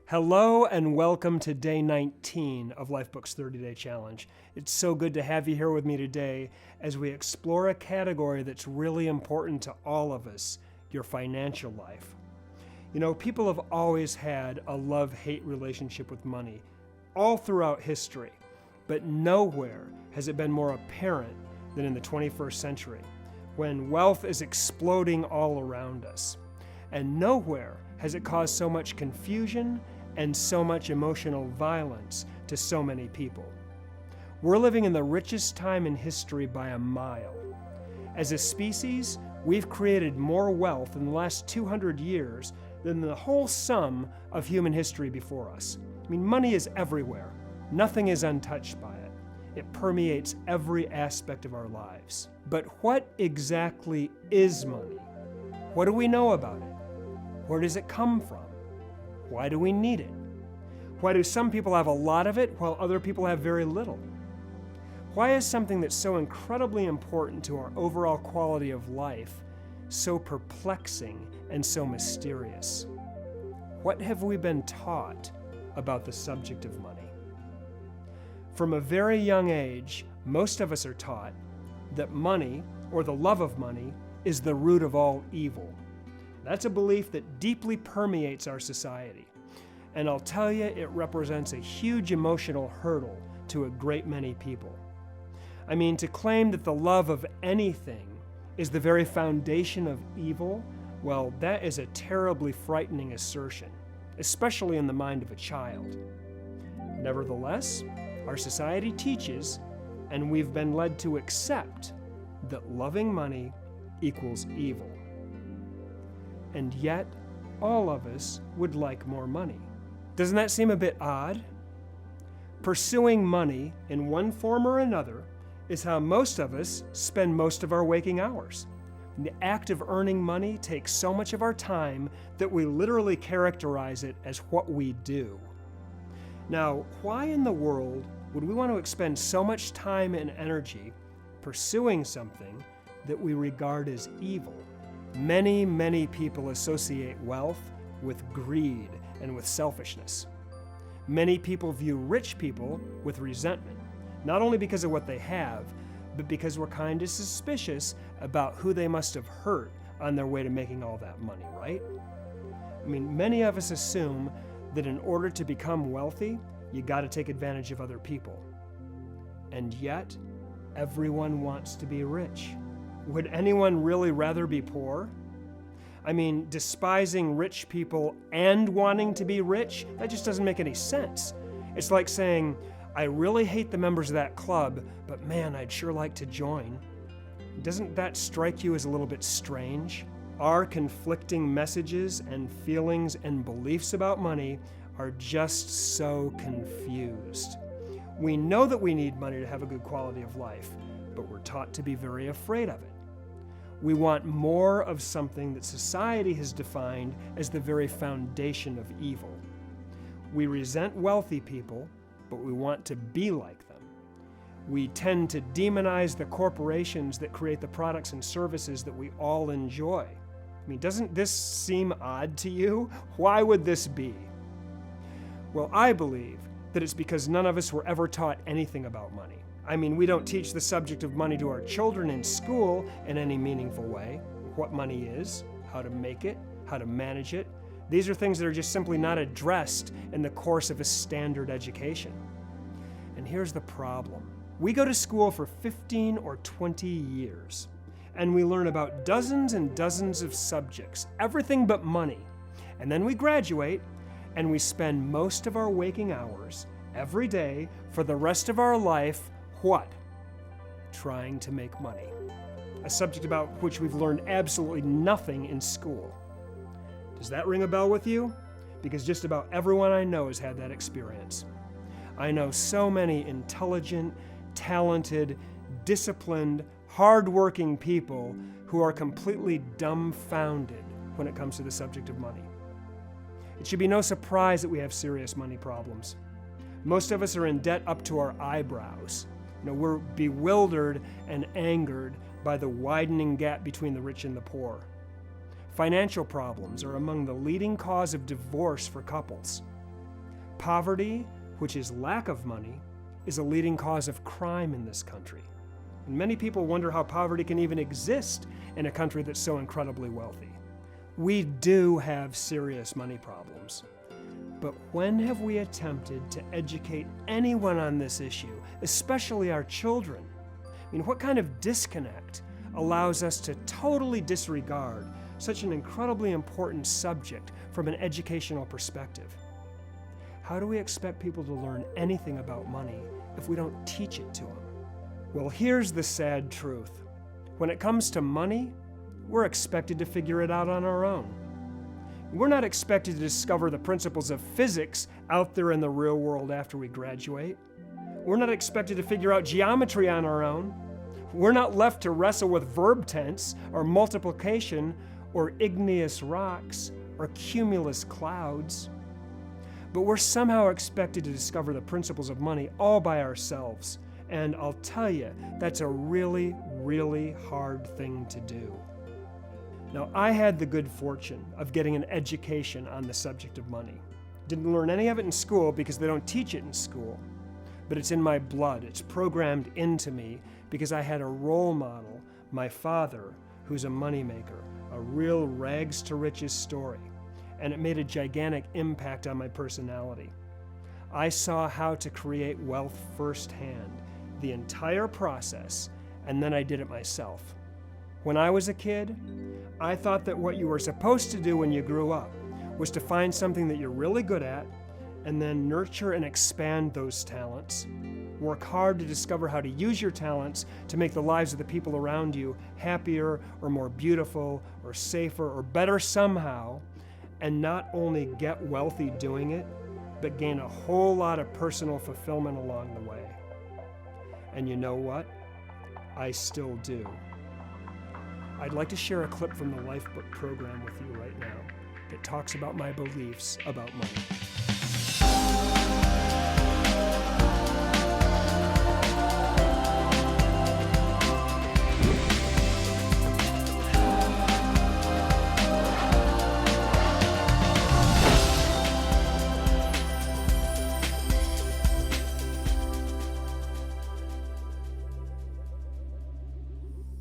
Hello and welcome to day 19 of Lifebook's 30-Day Challenge. It's so good to have you here with me today as we explore a category that's really important to all of us, your financial life. You know, people have always had a love-hate relationship with money, all throughout history, but nowhere has it been more apparent than in the 21st century, when wealth is exploding all around us. And nowhere has it caused so much confusion and so much emotional violence to so many people. We're living in the richest time in history by a mile. As a species, we've created more wealth in the last 200 years than the whole sum of human history before us. I mean, money is everywhere. Nothing is untouched by it. It permeates every aspect of our lives. But what exactly is money? What do we know about it? Where does it come from? Why do we need it? Why do some people have a lot of it while other people have very little? Why is something that's so incredibly important to our overall quality of life so perplexing and so mysterious? What have we been taught about the subject of money? From a very young age, most of us are taught that money, or the love of money, is the root of all evil. That's a belief that deeply permeates our society. And I'll tell you, it represents a huge emotional hurdle to a great many people. I mean, to claim that the love of anything is the very foundation of evil, well, that is a terribly frightening assertion, especially in the mind of a child. Nevertheless, our society teaches, and we've been led to accept, that loving money equals evil. And yet, all of us would like more money. Doesn't that seem a bit odd? Pursuing money in one form or another is how most of us spend most of our waking hours. The act of earning money takes so much of our time that we literally characterize it as what we do. Now, why in the world would we want to expend so much time and energy pursuing something that we regard as evil? Many people associate wealth with greed and with selfishness. Many people view rich people with resentment, not only because of what they have, but because we're kind of suspicious about who they must have hurt on their way to making all that money, right? I mean, many of us assume that in order to become wealthy, you got to take advantage of other people. And yet, everyone wants to be rich. Would anyone really rather be poor? I mean, despising rich people and wanting to be rich, that just doesn't make any sense. It's like saying, I really hate the members of that club, but man, I'd sure like to join. Doesn't that strike you as a little bit strange? Our conflicting messages and feelings and beliefs about money are just so confused. We know that we need money to have a good quality of life, but we're taught to be very afraid of it. We want more of something that society has defined as the very foundation of evil. We resent wealthy people, but we want to be like them. We tend to demonize the corporations that create the products and services that we all enjoy. I mean, doesn't this seem odd to you? Why would this be? Well, I believe that it's because none of us were ever taught anything about money. I mean, we don't teach the subject of money to our children in school in any meaningful way. What money is, how to make it, how to manage it. These are things that are just simply not addressed in the course of a standard education. And here's the problem. We go to school for 15 or 20 years, and we learn about dozens and dozens of subjects, everything but money. And then we graduate, and we spend most of our waking hours every day for the rest of our life what? Trying to make money. A subject about which we've learned absolutely nothing in school. Does that ring a bell with you? Because just about everyone I know has had that experience. I know so many intelligent, talented, disciplined, hardworking people who are completely dumbfounded when it comes to the subject of money. It should be no surprise that we have serious money problems. Most of us are in debt up to our eyebrows. You know, we're bewildered and angered by the widening gap between the rich and the poor. Financial problems are among the leading cause of divorce for couples. Poverty, which is lack of money, is a leading cause of crime in this country. And many people wonder how poverty can even exist in a country that's so incredibly wealthy. We do have serious money problems. But when have we attempted to educate anyone on this issue, especially our children? I mean, what kind of disconnect allows us to totally disregard such an incredibly important subject from an educational perspective? How do we expect people to learn anything about money if we don't teach it to them? Well, here's the sad truth. When it comes to money, we're expected to figure it out on our own. We're not expected to discover the principles of physics out there in the real world after we graduate. We're not expected to figure out geometry on our own. We're not left to wrestle with verb tense or multiplication or igneous rocks or cumulus clouds. But we're somehow expected to discover the principles of money all by ourselves. And I'll tell you, that's a really, really hard thing to do. Now, I had the good fortune of getting an education on the subject of money. Didn't learn any of it in school because they don't teach it in school. But it's in my blood. It's programmed into me because I had a role model, my father, who's a moneymaker, a real rags to riches story. And it made a gigantic impact on my personality. I saw how to create wealth firsthand, the entire process, and then I did it myself. When I was a kid, I thought that what you were supposed to do when you grew up was to find something that you're really good at and then nurture and expand those talents. Work hard to discover how to use your talents to make the lives of the people around you happier or more beautiful or safer or better somehow, and not only get wealthy doing it, but gain a whole lot of personal fulfillment along the way. And you know what? I still do. I'd like to share a clip from the Lifebook program with you right now that talks about my beliefs about money.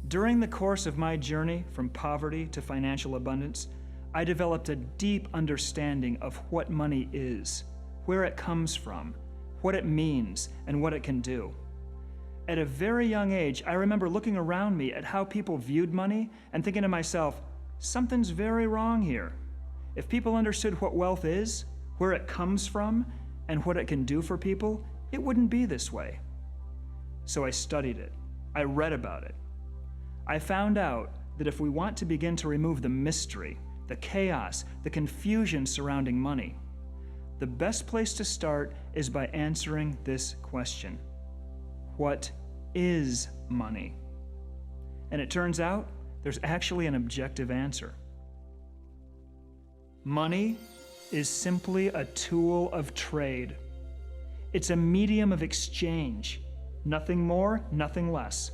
During the course of my journey from poverty to financial abundance, I developed a deep understanding of what money is, where it comes from, what it means, and what it can do. At a very young age, I remember looking around me at how people viewed money and thinking to myself, something's very wrong here. If people understood what wealth is, where it comes from, and what it can do for people, it wouldn't be this way. So I studied it. I read about it. I found out that if we want to begin to remove the mystery, the chaos, the confusion surrounding money, the best place to start is by answering this question. What is money? And it turns out there's actually an objective answer. Money is simply a tool of trade. It's a medium of exchange, nothing more, nothing less.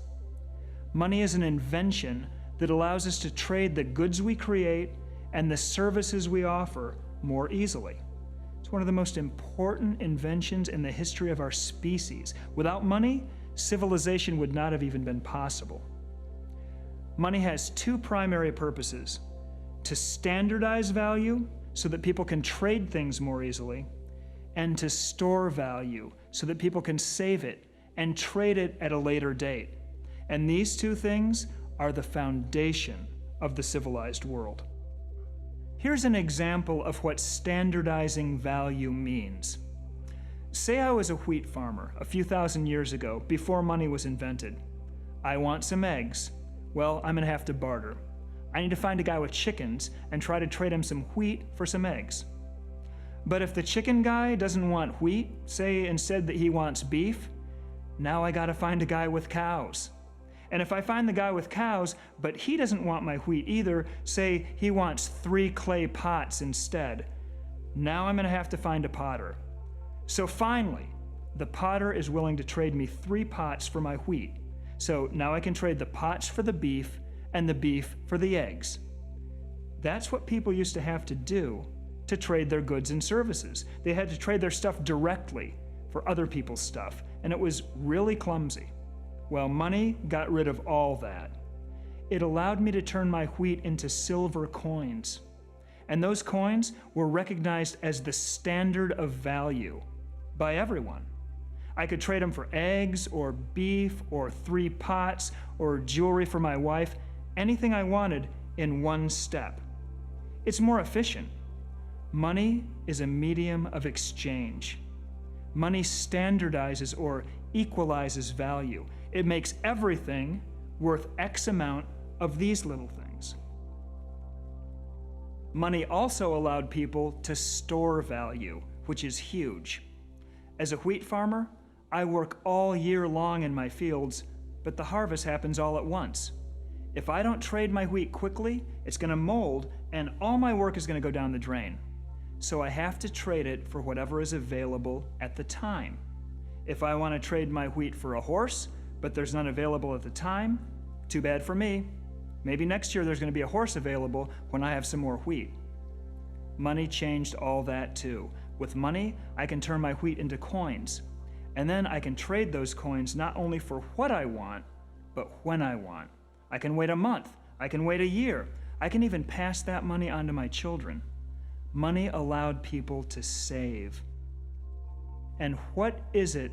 Money is an invention that allows us to trade the goods we create and the services we offer more easily. It's one of the most important inventions in the history of our species. Without money, civilization would not have even been possible. Money has two primary purposes: to standardize value so that people can trade things more easily, and to store value so that people can save it and trade it at a later date. And these two things are the foundation of the civilized world. Here's an example of what standardizing value means. Say I was a wheat farmer a few thousand years ago, before money was invented. I want some eggs. Well, I'm gonna have to barter. I need to find a guy with chickens and try to trade him some wheat for some eggs. But if the chicken guy doesn't want wheat, say instead that he wants beef, now I gotta find a guy with cows. And if I find the guy with cows, but he doesn't want my wheat either, say he wants 3 clay pots instead, now I'm gonna have to find a potter. So finally, the potter is willing to trade me 3 pots for my wheat. So now I can trade the pots for the beef and the beef for the eggs. That's what people used to have to do to trade their goods and services. They had to trade their stuff directly for other people's stuff, and it was really clumsy. Well, money got rid of all that. It allowed me to turn my wheat into silver coins. And those coins were recognized as the standard of value by everyone. I could trade them for eggs or beef or 3 pots or jewelry for my wife, anything I wanted in one step. It's more efficient. Money is a medium of exchange. Money standardizes or equalizes value. It makes everything worth X amount of these little things. Money also allowed people to store value, which is huge. As a wheat farmer, I work all year long in my fields, but the harvest happens all at once. If I don't trade my wheat quickly, it's going to mold and all my work is going to go down the drain. So I have to trade it for whatever is available at the time. If I want to trade my wheat for a horse, but there's none available at the time, too bad for me. Maybe next year there's going to be a horse available when I have some more wheat. Money changed all that too. With money, I can turn my wheat into coins. And then I can trade those coins not only for what I want, but when I want. I can wait a month. I can wait a year. I can even pass that money on to my children. Money allowed people to save. And what is it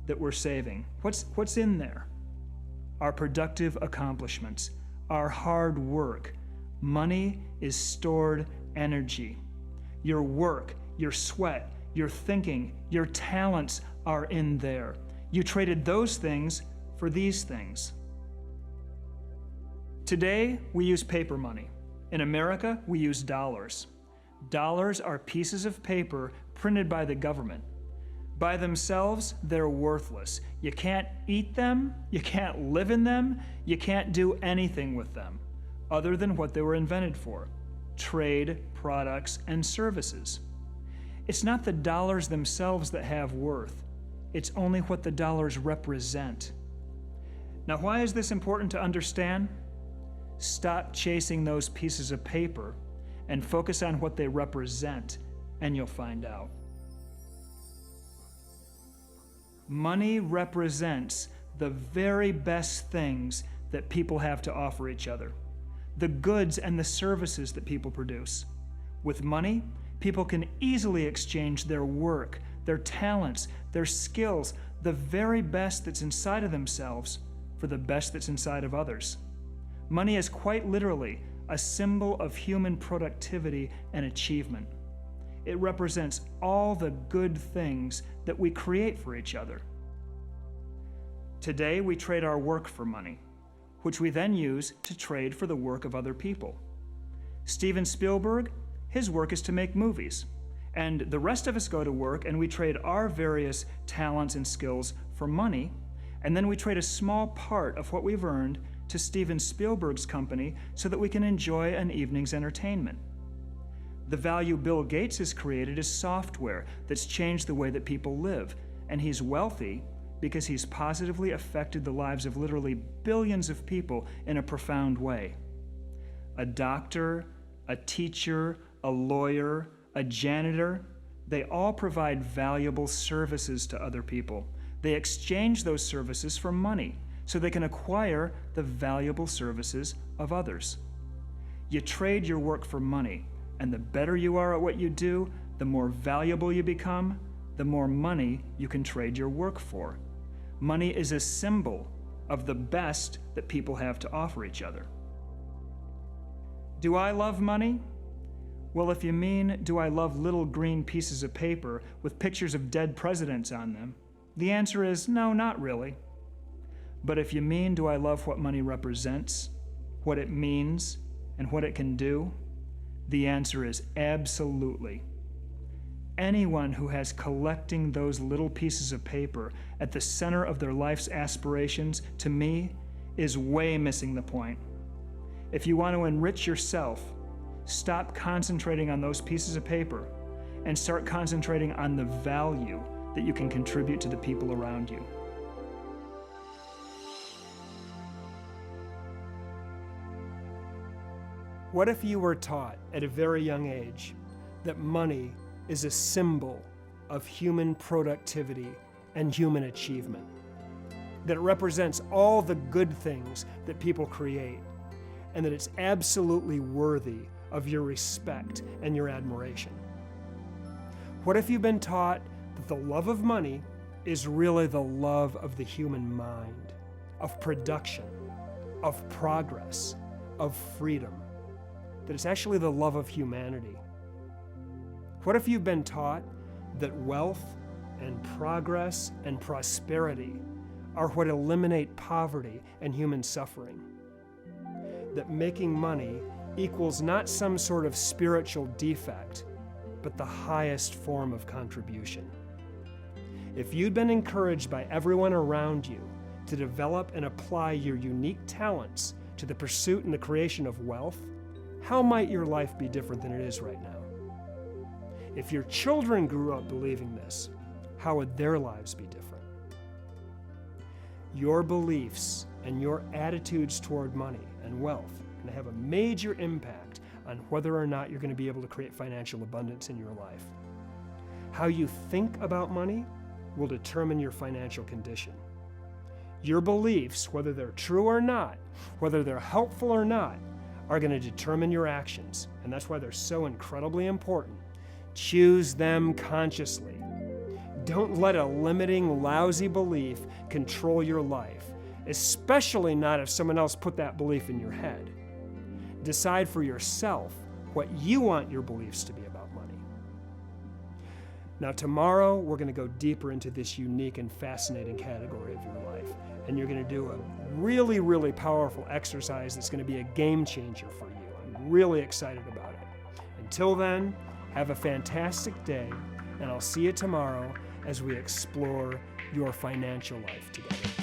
that we're saving? What's in there? Our productive accomplishments, our hard work. Money is stored energy. Your work, your sweat, your thinking, your talents are in there. You traded those things for these things. Today, we use paper money. In America, we use dollars. Dollars are pieces of paper printed by the government. By themselves, they're worthless. You can't eat them, you can't live in them, you can't do anything with them other than what they were invented for: trade, products, and services. It's not the dollars themselves that have worth. It's only what the dollars represent. Now, why is this important to understand? Stop chasing those pieces of paper and focus on what they represent, and you'll find out. Money represents the very best things that people have to offer each other, the goods and the services that people produce. With money, people can easily exchange their work, their talents, their skills, the very best that's inside of themselves for the best that's inside of others. Money is quite literally a symbol of human productivity and achievement. It represents all the good things that we create for each other. Today, we trade our work for money, which we then use to trade for the work of other people. Steven Spielberg, his work is to make movies, and the rest of us go to work and we trade our various talents and skills for money, and then we trade a small part of what we've earned to Steven Spielberg's company so that we can enjoy an evening's entertainment. The value Bill Gates has created is software that's changed the way that people live, and he's wealthy because he's positively affected the lives of literally billions of people in a profound way. A doctor, a teacher, a lawyer, a janitor, they all provide valuable services to other people. They exchange those services for money so they can acquire the valuable services of others. You trade your work for money, and the better you are at what you do, the more valuable you become, the more money you can trade your work for. Money is a symbol of the best that people have to offer each other. Do I love money? Well, if you mean, do I love little green pieces of paper with pictures of dead presidents on them, the answer is no, not really. But if you mean, do I love what money represents, what it means, and what it can do, the answer is absolutely. Anyone who has collecting those little pieces of paper at the center of their life's aspirations, to me, is way missing the point. If you want to enrich yourself, stop concentrating on those pieces of paper and start concentrating on the value that you can contribute to the people around you. What if you were taught at a very young age that money is a symbol of human productivity and human achievement, that it represents all the good things that people create, and that it's absolutely worthy of your respect and your admiration? What if you've been taught that the love of money is really the love of the human mind, of production, of progress, of freedom, that it's actually the love of humanity? What if you've been taught that wealth and progress and prosperity are what eliminate poverty and human suffering? That making money equals not some sort of spiritual defect, but the highest form of contribution? If you'd been encouraged by everyone around you to develop and apply your unique talents to the pursuit and the creation of wealth, how might your life be different than it is right now? If your children grew up believing this, how would their lives be different? Your beliefs and your attitudes toward money and wealth can have a major impact on whether or not you're going to be able to create financial abundance in your life. How you think about money will determine your financial condition. Your beliefs, whether they're true or not, whether they're helpful or not, are going to determine your actions, and that's why they're so incredibly important. Choose them consciously. Don't let a limiting, lousy belief control your life, especially not if someone else put that belief in your head. Decide for yourself what you want your beliefs to be about money. Now, tomorrow, we're going to go deeper into this unique and fascinating category of your life, and you're going to do a really, really powerful exercise that's going to be a game changer for you. I'm really excited about it. Until then, have a fantastic day, and I'll see you tomorrow as we explore your financial life together.